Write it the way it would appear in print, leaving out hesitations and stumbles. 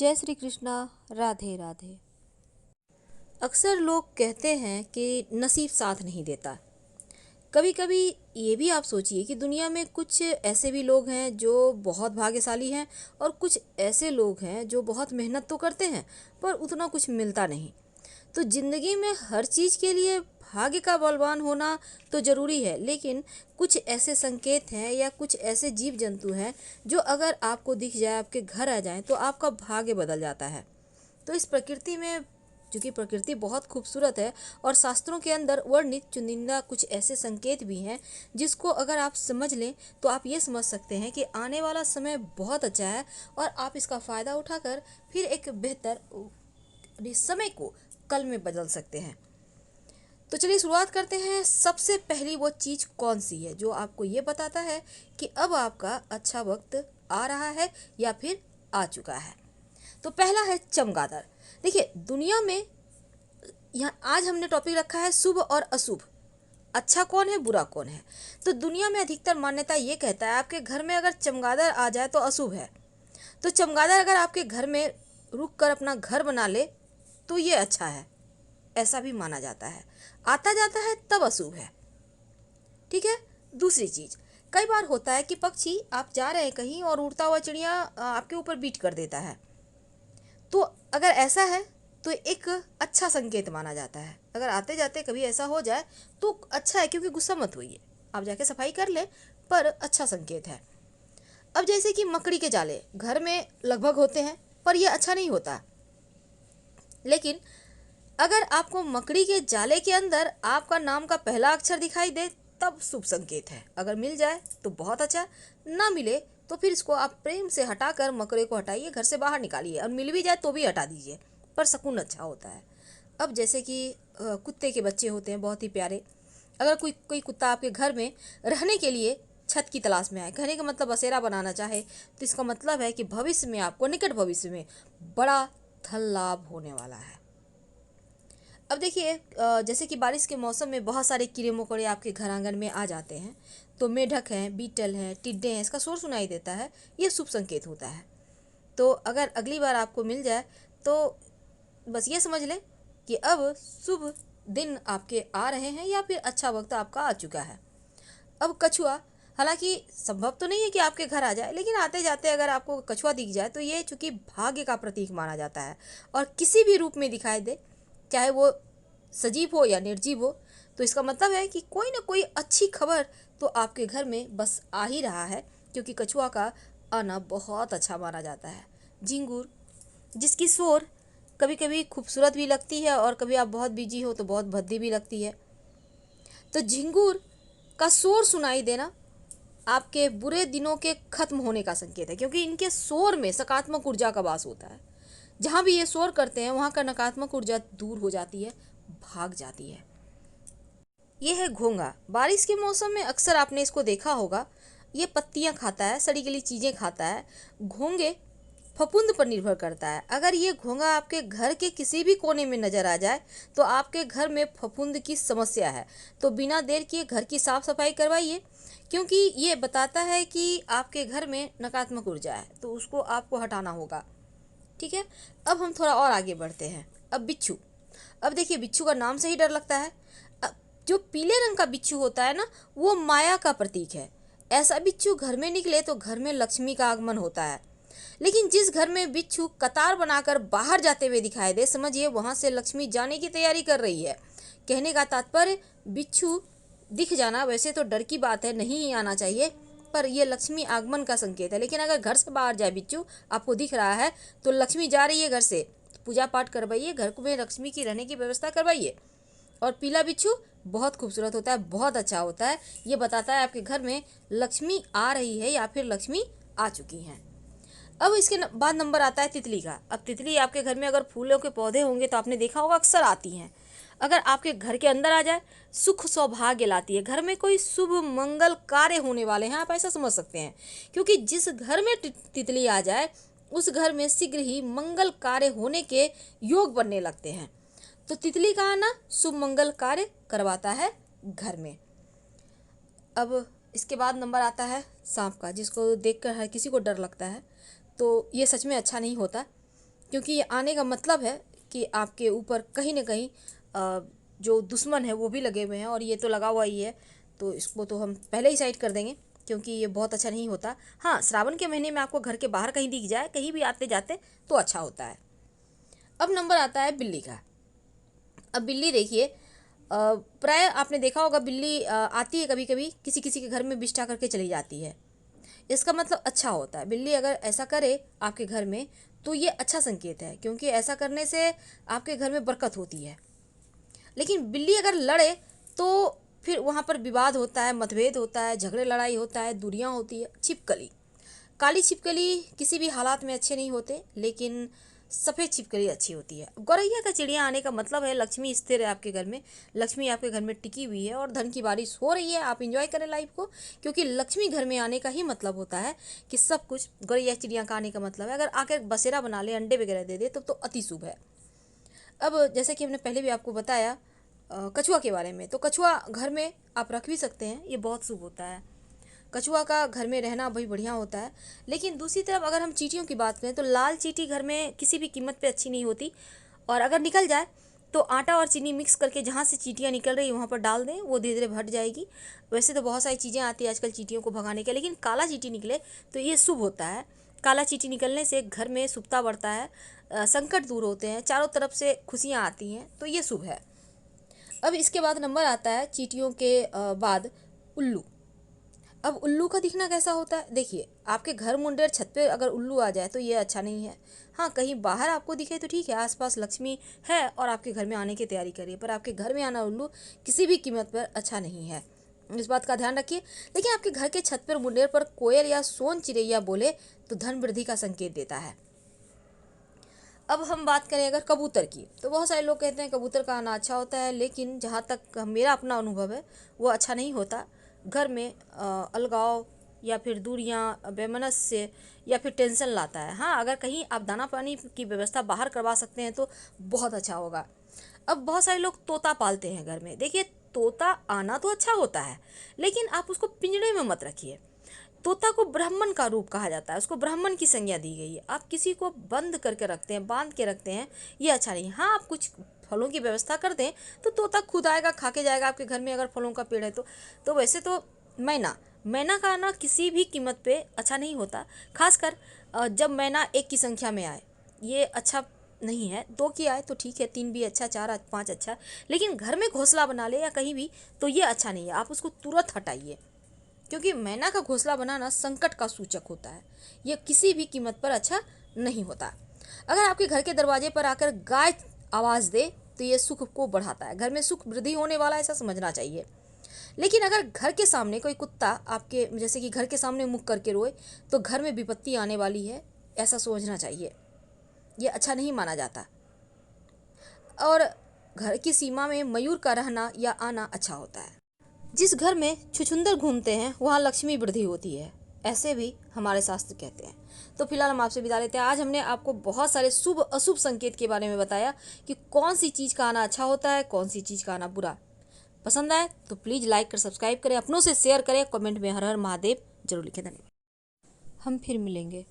जय श्री कृष्णा। राधे राधे। अक्सर लोग कहते हैं कि नसीब साथ नहीं देता। कभी कभी ये भी आप सोचिए कि दुनिया में कुछ ऐसे भी लोग हैं जो बहुत भाग्यशाली हैं और कुछ ऐसे लोग हैं जो बहुत मेहनत तो करते हैं पर उतना कुछ मिलता नहीं। तो ज़िंदगी में हर चीज़ के लिए भाग्य का बलवान होना तो ज़रूरी है, लेकिन कुछ ऐसे संकेत हैं या कुछ ऐसे जीव जंतु हैं जो अगर आपको दिख जाए, आपके घर आ जाएं, तो आपका भाग्य बदल जाता है। तो इस प्रकृति में, चूँकि प्रकृति बहुत खूबसूरत है और शास्त्रों के अंदर वर्णित चुनिंदा कुछ ऐसे संकेत भी हैं जिसको अगर आप समझ लें तो आप ये समझ सकते हैं कि आने वाला समय बहुत अच्छा है और आप इसका फ़ायदा उठाकर फिर एक बेहतर समय को कल में बदल सकते हैं। तो चलिए शुरुआत करते हैं। सबसे पहली वो चीज़ कौन सी है जो आपको ये बताता है कि अब आपका अच्छा वक्त आ रहा है या फिर आ चुका है। तो पहला है चमगादड़। देखिए, दुनिया में यहाँ आज हमने टॉपिक रखा है शुभ और अशुभ, अच्छा कौन है बुरा कौन है। तो दुनिया में अधिकतर मान्यता ये कहता है आपके घर में अगर चमगादड़ आ जाए तो अशुभ है। तो चमगादड़ अगर आपके घर में रुक कर अपना घर बना ले तो ये अच्छा है, ऐसा भी माना जाता है। आता जाता है तब अशुभ है। ठीक है। दूसरी चीज़, कई बार होता है कि पक्षी, आप जा रहे हैं कहीं और उड़ता हुआ चिड़िया आपके ऊपर बीट कर देता है, तो अगर ऐसा है तो एक अच्छा संकेत माना जाता है। अगर आते जाते कभी ऐसा हो जाए तो अच्छा है, क्योंकि गुस्सा मत होइए, आप जाके सफाई कर ले, पर अच्छा संकेत है। अब जैसे कि मकड़ी के जाले घर में लगभग होते हैं पर यह अच्छा नहीं होता, लेकिन अगर आपको मकड़ी के जाले के अंदर आपका नाम का पहला अक्षर दिखाई दे तब शुभ संकेत है। अगर मिल जाए तो बहुत अच्छा, ना मिले तो फिर इसको आप प्रेम से हटाकर मकड़े को हटाइए, घर से बाहर निकालिए, और मिल भी जाए तो भी हटा दीजिए, पर सुकून अच्छा होता है। अब जैसे कि कुत्ते के बच्चे होते हैं बहुत ही प्यारे। अगर कोई कोई कुत्ता आपके घर में रहने के लिए छत की तलाश में आए, कहने का मतलब बसेरा बनाना चाहे, तो इसका मतलब है कि भविष्य में आपको, निकट भविष्य में, बड़ा धन लाभ होने वाला है। अब देखिए, जैसे कि बारिश के मौसम में बहुत सारे कीड़े मकोड़े आपके घर आंगन में आ जाते हैं, तो मेढक हैं, बीटल हैं, टिड्डे हैं, इसका शोर सुनाई देता है, ये शुभ संकेत होता है। तो अगर अगली बार आपको मिल जाए तो बस ये समझ लें कि अब शुभ दिन आपके आ रहे हैं या फिर अच्छा वक्त आपका आ चुका है। अब कछुआ, हालांकि संभव तो नहीं है कि आपके घर आ जाए, लेकिन आते जाते अगर आपको कछुआ दिख जाए तो ये चूंकि भाग्य का प्रतीक माना जाता है और किसी भी रूप में दिखाई दे, चाहे वो सजीव हो या निर्जीव हो, तो इसका मतलब है कि कोई ना कोई अच्छी खबर तो आपके घर में बस आ ही रहा है, क्योंकि कछुआ का आना बहुत अच्छा माना जाता है। झिंगुर, जिसकी शोर कभी कभी खूबसूरत भी लगती है और कभी आप बहुत बिजी हो तो बहुत भद्दी भी लगती है। तो झिंगुर का शोर सुनाई देना आपके बुरे दिनों के खत्म होने का संकेत है, क्योंकि इनके शोर में सकारात्मक ऊर्जा का वास होता है। जहाँ भी ये शोर करते हैं वहाँ का नकारात्मक ऊर्जा दूर हो जाती है, भाग जाती है। ये है घोंघा। बारिश के मौसम में अक्सर आपने इसको देखा होगा, ये पत्तियाँ खाता है, सड़ी गली चीज़ें खाता है। घोंघे फफूंद पर निर्भर करता है। अगर ये घोंघा आपके घर के किसी भी कोने में नजर आ जाए तो आपके घर में फफूंद की समस्या है। तो बिना देर किए घर की साफ सफाई करवाइए, क्योंकि ये बताता है कि आपके घर में नकारात्मक ऊर्जा है, तो उसको आपको हटाना होगा। ठीक है। अब हम थोड़ा और आगे बढ़ते हैं। अब बिच्छू। अब देखिए, बिच्छू का नाम से ही डर लगता है। जो पीले रंग का बिच्छू होता है ना, वो माया का प्रतीक है। ऐसा बिच्छू घर में निकले तो घर में लक्ष्मी का आगमन होता है। लेकिन जिस घर में बिच्छू कतार बनाकर बाहर जाते हुए दिखाई दे, समझिए वहां से लक्ष्मी जाने की तैयारी कर रही है। कहने का तात्पर्य, बिच्छू दिख जाना वैसे तो डर की बात है, नहीं ही आना चाहिए, पर यह लक्ष्मी आगमन का संकेत है। लेकिन अगर घर से बाहर जाए बिच्छू, आपको दिख रहा है, तो लक्ष्मी जा रही है घर से, पूजा पाठ करवाइए, घर में लक्ष्मी की रहने की व्यवस्था करवाइए। और पीला बिच्छू बहुत खूबसूरत होता है, बहुत अच्छा होता है, ये बताता है आपके घर में लक्ष्मी आ रही है या फिर लक्ष्मी आ चुकी हैं। अब इसके बाद नंबर आता है तितली का। अब तितली आपके घर में अगर फूलों के पौधे होंगे तो आपने देखा होगा अक्सर आती हैं। अगर आपके घर के अंदर आ जाए, सुख सौभाग्य लाती है, घर में कोई शुभ मंगल कार्य होने वाले हैं, आप ऐसा समझ सकते हैं, क्योंकि जिस घर में तितली आ जाए उस घर में शीघ्र ही मंगल कार्य होने के योग बनने लगते हैं। तो तितली का आना शुभ मंगल कार्य करवाता है घर में। अब इसके बाद नंबर आता है सांप का, जिसको देखकर हर किसी को डर लगता है, तो ये सच में अच्छा नहीं होता। क्योंकि ये आने का मतलब है कि आपके ऊपर कहीं ना कहीं जो दुश्मन है वो भी लगे हुए हैं, और ये तो लगा हुआ ही है, तो इसको तो हम पहले ही साइड कर देंगे क्योंकि ये बहुत अच्छा नहीं होता। हाँ, श्रावण के महीने में आपको घर के बाहर कहीं दिख जाए, कहीं भी आते जाते, तो अच्छा होता है। अब नंबर आता है बिल्ली का। अब बिल्ली देखिए, प्राय आपने देखा होगा बिल्ली आती है कभी कभी, किसी किसी के घर में बिष्ठा करके चली जाती है। इसका मतलब अच्छा होता है। बिल्ली अगर ऐसा करे आपके घर में तो ये अच्छा संकेत है, क्योंकि ऐसा करने से आपके घर में बरकत होती है। लेकिन बिल्ली अगर लड़े तो फिर वहाँ पर विवाद होता है, मतभेद होता है, झगड़े लड़ाई होता है, दूरियाँ होती है। छिपकली, काली छिपकली किसी भी हालात में अच्छे नहीं होते, लेकिन सफ़ेद छिपकली अच्छी होती है। गौरैया का चिड़िया आने का मतलब है लक्ष्मी स्थिर है आपके घर में, लक्ष्मी आपके घर में टिकी हुई है और धन की बारिश हो रही है। आप इंजॉय करें लाइफ को, क्योंकि लक्ष्मी घर में आने का ही मतलब होता है कि सब कुछ। गौरैया चिड़िया का आने का मतलब है, अगर आकर बसेरा बना ले, अंडे वगैरह दे दे, तो अति शुभ है। अब जैसे कि हमने पहले भी आपको बताया कछुआ के बारे में, तो कछुआ घर में आप रख भी सकते हैं, ये बहुत शुभ होता है। कछुआ का घर में रहना भाई बढ़िया होता है। लेकिन दूसरी तरफ अगर हम चींटियों की बात करें तो लाल चींटी घर में किसी भी कीमत पे अच्छी नहीं होती, और अगर निकल जाए तो आटा और चीनी मिक्स करके जहाँ से चींटियाँ निकल रही है वहाँ पर डाल दें, वो धीरे धीरे भट जाएगी। वैसे तो बहुत सारी चीज़ें आती है आजकल चींटियों को भगाने के, लेकिन काला चींटी निकले तो ये शुभ होता है। काला चींटी निकलने से घर में शुभता बढ़ता है, संकट दूर होते हैं, चारों तरफ से खुशियाँ आती हैं, तो ये शुभ है। अब इसके बाद नंबर आता है चींटियों के बाद उल्लू। अब उल्लू का दिखना कैसा होता है, देखिए आपके घर मुंडेर छत पे अगर उल्लू आ जाए तो ये अच्छा नहीं है। हाँ, कहीं बाहर आपको दिखे तो ठीक है, आसपास लक्ष्मी है और आपके घर में आने की तैयारी करिए, पर आपके घर में आना उल्लू किसी भी कीमत पर अच्छा नहीं है, इस बात का ध्यान रखिए। लेकिन आपके घर के छत पर मुंडेर पर कोयल या सोन चिड़ैया बोले तो धन वृद्धि का संकेत देता है। अब हम बात करें अगर कबूतर की, तो बहुत सारे लोग कहते हैं कबूतर का आना अच्छा होता है, लेकिन जहाँ तक मेरा अपना अनुभव है वो अच्छा नहीं होता। घर में अलगाव या फिर दूरियां, वैमनस्य या फिर टेंशन लाता है। हाँ, अगर कहीं आप दाना पानी की व्यवस्था बाहर करवा सकते हैं तो बहुत अच्छा होगा। अब बहुत सारे लोग तोता पालते हैं घर में। देखिए, तोता आना तो अच्छा होता है, लेकिन आप उसको पिंजड़े में मत रखिए। तोता को ब्राह्मण का रूप कहा जाता है, उसको ब्राह्मण की संज्ञा दी गई है। आप किसी को बंद करके रखते हैं, बांध के रखते हैं, ये अच्छा नहीं। हाँ, आप कुछ फलों की व्यवस्था कर दें तो तोता खुद आएगा, खा के जाएगा आपके घर में, अगर फलों का पेड़ है तो वैसे तो मैना मैना का आना किसी भी कीमत पे अच्छा नहीं होता, खासकर जब मैना एक की संख्या में आए, ये अच्छा नहीं है। दो की आए तो ठीक है, तीन भी अच्छा, चार, पाँच अच्छा, लेकिन घर में घोंसला बना ले या कहीं भी, तो ये अच्छा नहीं है। आप उसको तुरंत हटाइए, क्योंकि मैना का घोंसला बनाना संकट का सूचक होता है, यह किसी भी कीमत पर अच्छा नहीं होता। अगर आपके घर के दरवाजे पर आकर गाय आवाज़ दे तो ये सुख को बढ़ाता है, घर में सुख वृद्धि होने वाला ऐसा समझना चाहिए। लेकिन अगर घर के सामने कोई कुत्ता आपके जैसे कि घर के सामने मुख करके रोए तो घर में विपत्ति आने वाली है, ऐसा सोचना चाहिए, ये अच्छा नहीं माना जाता। और घर की सीमा में मयूर का रहना या आना अच्छा होता है। जिस घर में छुछुंदर घूमते हैं वहाँ लक्ष्मी वृद्धि होती है, ऐसे भी हमारे शास्त्र कहते हैं। तो फिलहाल हम आपसे विदा लेते हैं। आज हमने आपको बहुत सारे शुभ अशुभ संकेत के बारे में बताया कि कौन सी चीज़ का आना अच्छा होता है, कौन सी चीज़ का आना बुरा। पसंद आए तो प्लीज़ लाइक कर सब्सक्राइब करें, अपनों से शेयर करें, कमेंट में हर हर महादेव जरूर लिखें। धन्यवाद। हम फिर मिलेंगे।